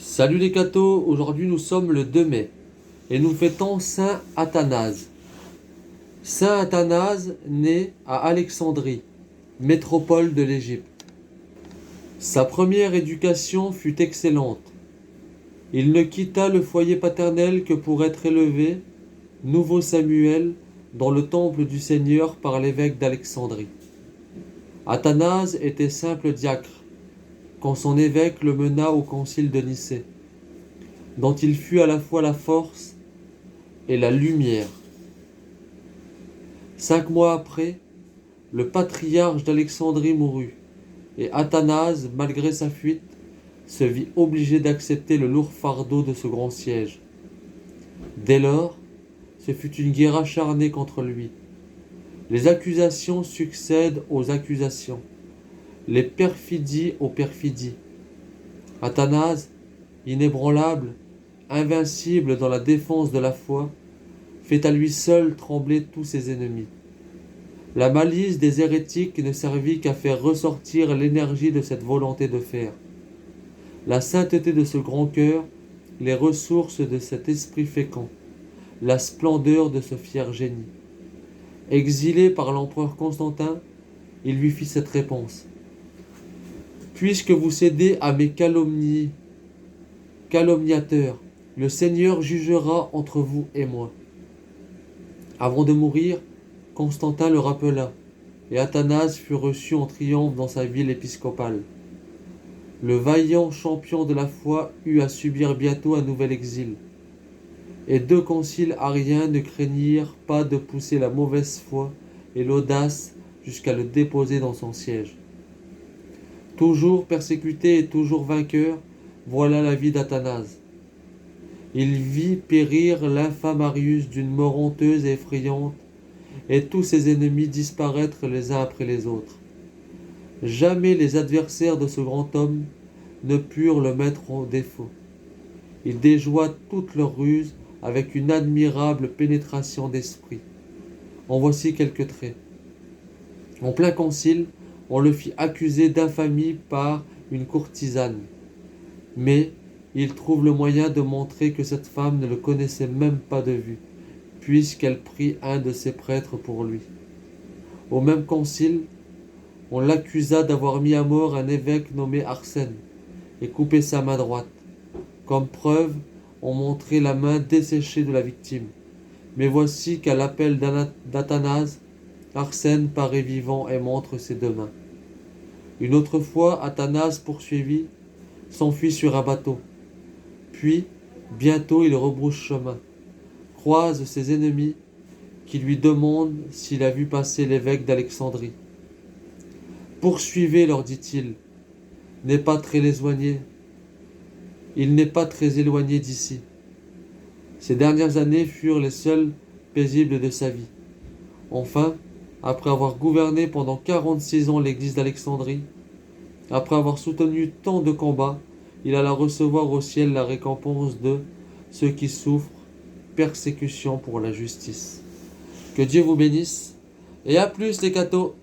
Salut les cathos, aujourd'hui nous sommes le 2 mai et nous fêtons Saint Athanase. Saint Athanase naît à Alexandrie, métropole de l'Égypte. Sa première éducation fut excellente. Il ne quitta le foyer paternel que pour être élevé, nouveau Samuel, dans le temple du Seigneur par l'évêque d'Alexandrie. Athanase était simple diacre, quand son évêque le mena au concile de Nicée, dont il fut à la fois la force et la lumière. 5 mois après, le patriarche d'Alexandrie mourut, et Athanase, malgré sa fuite, se vit obligé d'accepter le lourd fardeau de ce grand siège. Dès lors, ce fut une guerre acharnée contre lui. Les accusations succèdent aux accusations, les perfidies aux perfidies. Athanase, inébranlable, invincible dans la défense de la foi, fait à lui seul trembler tous ses ennemis. La malice des hérétiques ne servit qu'à faire ressortir l'énergie de cette volonté de fer, la sainteté de ce grand cœur, les ressources de cet esprit fécond, la splendeur de ce fier génie. Exilé par l'empereur Constantin, il lui fit cette réponse. Puisque vous cédez à mes calomniateurs, le Seigneur jugera entre vous et moi. Avant de mourir, Constantin le rappela, et Athanase fut reçu en triomphe dans sa ville épiscopale. Le vaillant champion de la foi eut à subir bientôt un nouvel exil, et 2 conciles ariens ne craignirent pas de pousser la mauvaise foi et l'audace jusqu'à le déposer dans son siège. Toujours persécuté et toujours vainqueur, voilà la vie d'Athanase. Il vit périr l'infâme Arius d'une mort honteuse et effrayante, et tous ses ennemis disparaître les uns après les autres. Jamais les adversaires de ce grand homme ne purent le mettre en défaut. Il déjoua toutes leurs ruses avec une admirable pénétration d'esprit. En voici quelques traits. En plein concile, on le fit accuser d'infamie par une courtisane. Mais il trouve le moyen de montrer que cette femme ne le connaissait même pas de vue, puisqu'elle prit un de ses prêtres pour lui. Au même concile, on l'accusa d'avoir mis à mort un évêque nommé Arsène et coupé sa main droite. Comme preuve, on montrait la main desséchée de la victime. Mais voici qu'à l'appel d'Athanase, Arsène paraît vivant et montre ses 2 mains. Une autre fois, Athanase poursuivi, s'enfuit sur un bateau. Puis, bientôt, il rebrousse chemin, croise ses ennemis qui lui demandent s'il a vu passer l'évêque d'Alexandrie. Poursuivez, leur dit-il, il n'est pas très éloigné d'ici. Ces dernières années furent les seules paisibles de sa vie. Enfin, après avoir gouverné pendant 46 ans l'église d'Alexandrie, après avoir soutenu tant de combats, il alla recevoir au ciel la récompense de ceux qui souffrent persécution pour la justice. Que Dieu vous bénisse, et à plus les cathos!